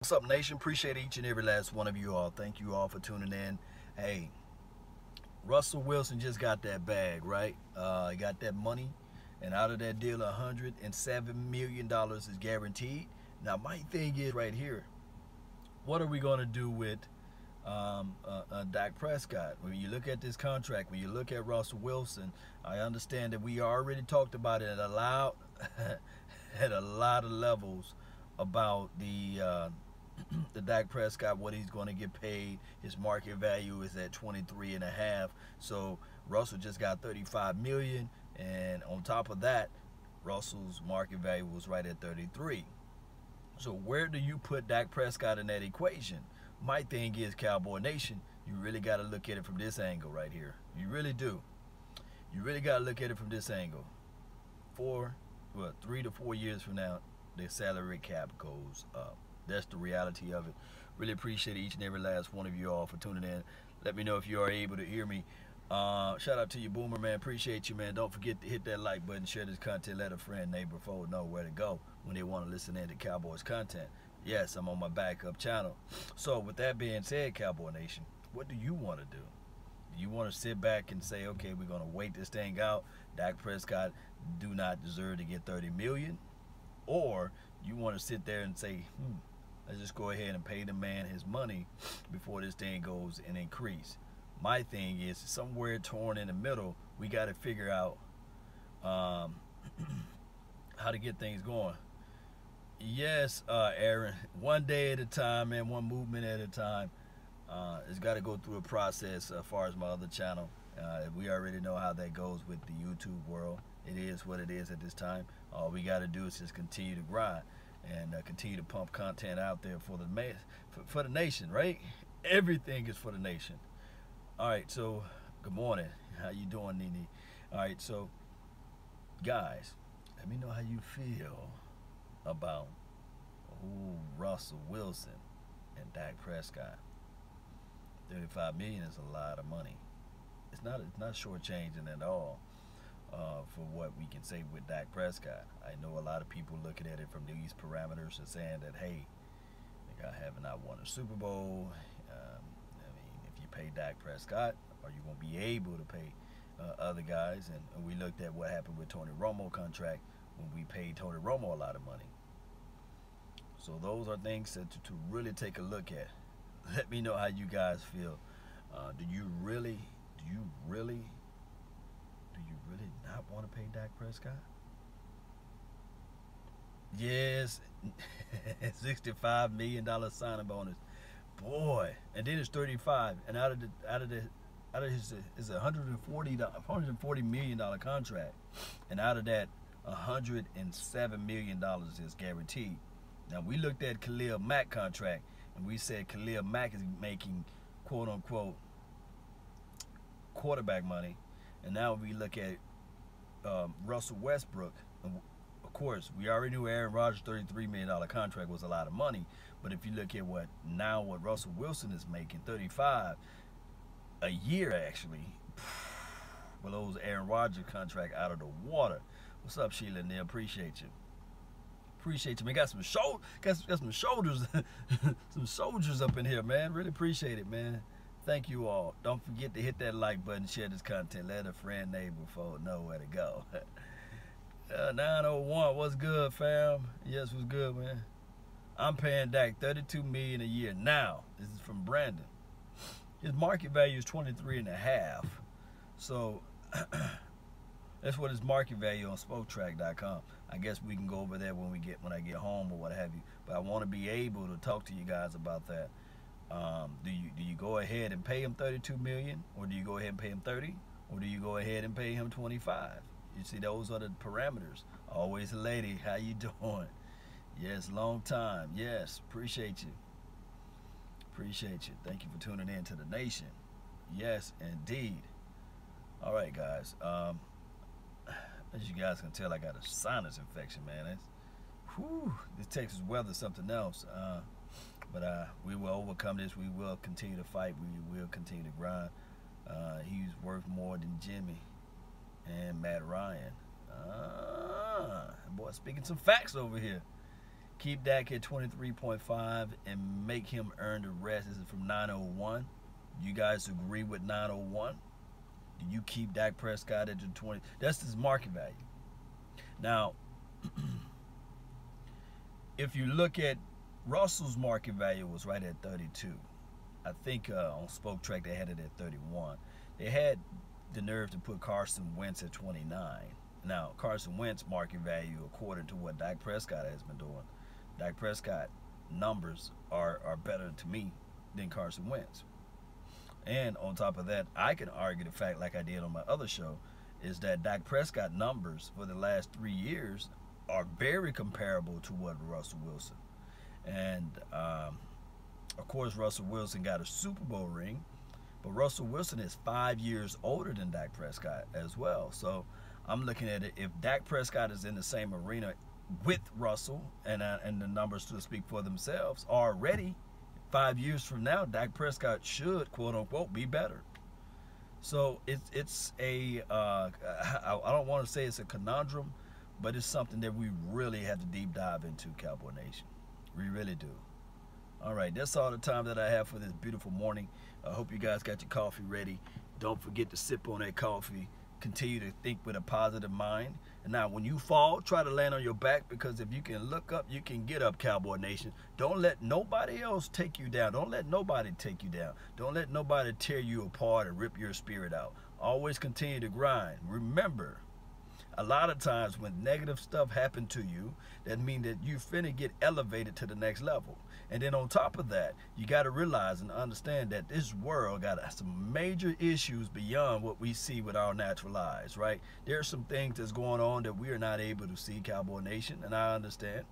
What's up, nation? Appreciate each and every last one of you all. Thank you all for tuning in. Hey, Russell Wilson just got that bag, right? He got that money, and out of that deal, $107 million is guaranteed. Now, my thing is right here, what are we going to do with Dak Prescott? When you look at this contract, when you look at Russell Wilson, I understand that we already talked about it at a lot of levels about the Dak Prescott, what he's going to get paid. His market value is at 23 and a half. So Russell just got 35 million, and on top of that, Russell's market value was right at 33. So where do you put Dak Prescott in that equation? My thing is, Cowboy Nation, you really got to look at it from this angle right here. You really do. You really got to look at it from this angle. 3 to 4 years from now, the salary cap goes up. That's the reality of it. Really appreciate each and every last one of you all for tuning in. Let me know if you are able to hear me. Shout out to you, Boomer, man. Appreciate you, man. Don't forget to hit that like button, share this content, let a friend, neighbor, foe know where to go when they want to listen in to Cowboys content. Yes, I'm on my backup channel. So with that being said, Cowboy Nation, what do you want to do? Do you want to sit back and say, okay, we're going to wait this thing out? Dak Prescott do not deserve to get 30 million? Or you want to sit there and say, let's just go ahead and pay the man his money before this thing goes and increase. My thing is, somewhere torn in the middle, we got to figure out how to get things going. Yes, Aaron, one day at a time, man, one movement at a time. It's got to go through a process as far as my other channel. We already know how that goes with the YouTube world. It is what it is at this time. All we got to do is just continue to grind and continue to pump content out there for the nation, right? Everything is for the nation. All right, so good morning. How you doing, Nene? All right, so guys, let me know how you feel about Russell Wilson and Dak Prescott. 35 million is a lot of money. It's not shortchanging at all. For what we can say with Dak Prescott. I know a lot of people looking at it from these parameters and saying that, hey, the guy have not won a Super Bowl. If you pay Dak Prescott, are you going to be able to pay other guys? And we looked at what happened with Tony Romo contract when we paid Tony Romo a lot of money. So those are things to really take a look at. Let me know how you guys feel. Do you really not want to pay Dak Prescott? Yes, $65 million signing bonus, boy, and then it's 35, and out of his is $140 million contract, and out of that, $107 million is guaranteed. Now we looked at Khalil Mack contract, and we said Khalil Mack is making quote unquote quarterback money, and now we look at Russell Westbrook. Of course, we already knew Aaron Rodgers' $33 million contract was a lot of money, but if you look at what Russell Wilson is making, 35 a year actually, blows Aaron Rodgers' contract out of the water. What's up, Sheila? And appreciate you. Appreciate you, man. Got some shoulders, some soldiers up in here, man. Really appreciate it, man. Thank you all. Don't forget to hit that like button, share this content, let a friend, neighbor, foe know where to go. 901, what's good, fam? Yes, what's good, man? I'm paying Dak $32 million a year now. This is from Brandon. His market value is 23 and a half. So that's what his market value on SpokeTrack.com. I guess we can go over there when I get home or what have you. But I want to be able to talk to you guys about that. Do you go ahead and pay him $32 million, or do you go ahead and pay him 30, or do you go ahead and pay him 25? You see, those are the parameters. Always a lady. How you doing? Yes, long time. Yes, appreciate you. Appreciate you. Thank you for tuning in to the nation. Yes, indeed. All right, guys. As you guys can tell, I got a sinus infection, man. This Texas weather is something else. But we will overcome this. We will continue to fight. We will continue to grind. He's worth more than Jimmy and Matt Ryan. Boy, speaking some facts over here. keep Dak at 23.5 and make him earn the rest. This is from 901. You guys agree with 901? Do you keep Dak Prescott at the 20? That's his market value. Now, if you look at Russell's market value was right at 32. I think on Spoke Track they had it at 31. They had the nerve to put Carson Wentz at 29. Now, Carson Wentz market value, according to what Dak Prescott has been doing, Dak Prescott numbers are better to me than Carson Wentz. And on top of that, I can argue the fact, like I did on my other show, is that Dak Prescott numbers for the last 3 years are very comparable to what Russell Wilson. And, of course, Russell Wilson got a Super Bowl ring, but Russell Wilson is 5 years older than Dak Prescott as well. So I'm looking at it, if Dak Prescott is in the same arena with Russell, and the numbers to speak for themselves already, 5 years from now, Dak Prescott should, quote unquote, be better. So it's a I don't want to say it's a conundrum, but it's something that we really have to deep dive into, Cowboy Nation. We really do. All right, that's all the time that I have for this beautiful morning. I hope you guys got your coffee ready. Don't forget to sip on that coffee. Continue to think with a positive mind. And now, when you fall, try to land on your back, because if you can look up, you can get up, Cowboy Nation. Don't let nobody else take you down. Don't let nobody take you down. Don't let nobody tear you apart and rip your spirit out. Always continue to grind. Remember, a lot of times when negative stuff happen to you, that means that you finna get elevated to the next level. And then on top of that, you got to realize and understand that this world got some major issues beyond what we see with our natural eyes, right? There are some things that's going on that we are not able to see, Cowboy Nation, and I understand.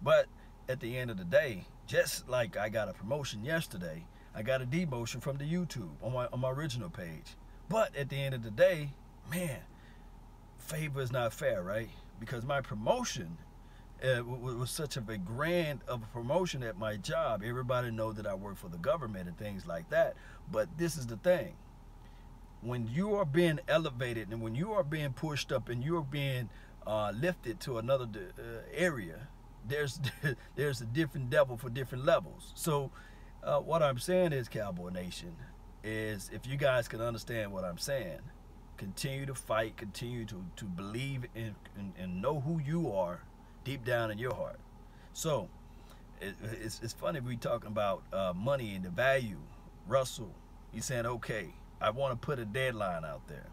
But at the end of the day, just like I got a promotion yesterday, I got a demotion from the YouTube on my original page. But at the end of the day, man, favor is not fair, right? Because my promotion was such a grand of a promotion at my job. Everybody know that I work for the government and things like that. But this is the thing. When you are being elevated and when you are being pushed up and you're being lifted to another area, there's a different devil for different levels. So what I'm saying is, Cowboy Nation, is if you guys can understand what I'm saying, continue to fight, continue to believe in and know who you are deep down in your heart. So it's funny we talking about money and the value. Russell, he's saying, okay, I want to put a deadline out there.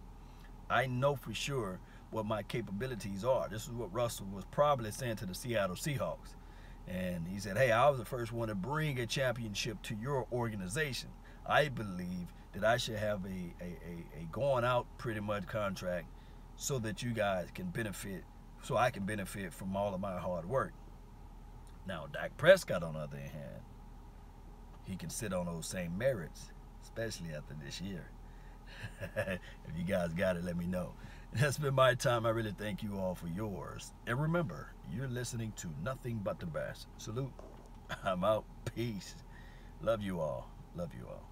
I know for sure what my capabilities are. This is what Russell was probably saying to the Seattle Seahawks. And he said, hey, I was the first one to bring a championship to your organization. I believe that I should have a going out pretty much contract so that you guys can benefit, so I can benefit from all of my hard work. Now, Dak Prescott, on the other hand, he can sit on those same merits, especially after this year. If you guys got it, let me know. That's been my time. I really thank you all for yours. And remember, you're listening to Nothing But the Best. Salute. I'm out. Peace. Love you all. Love you all.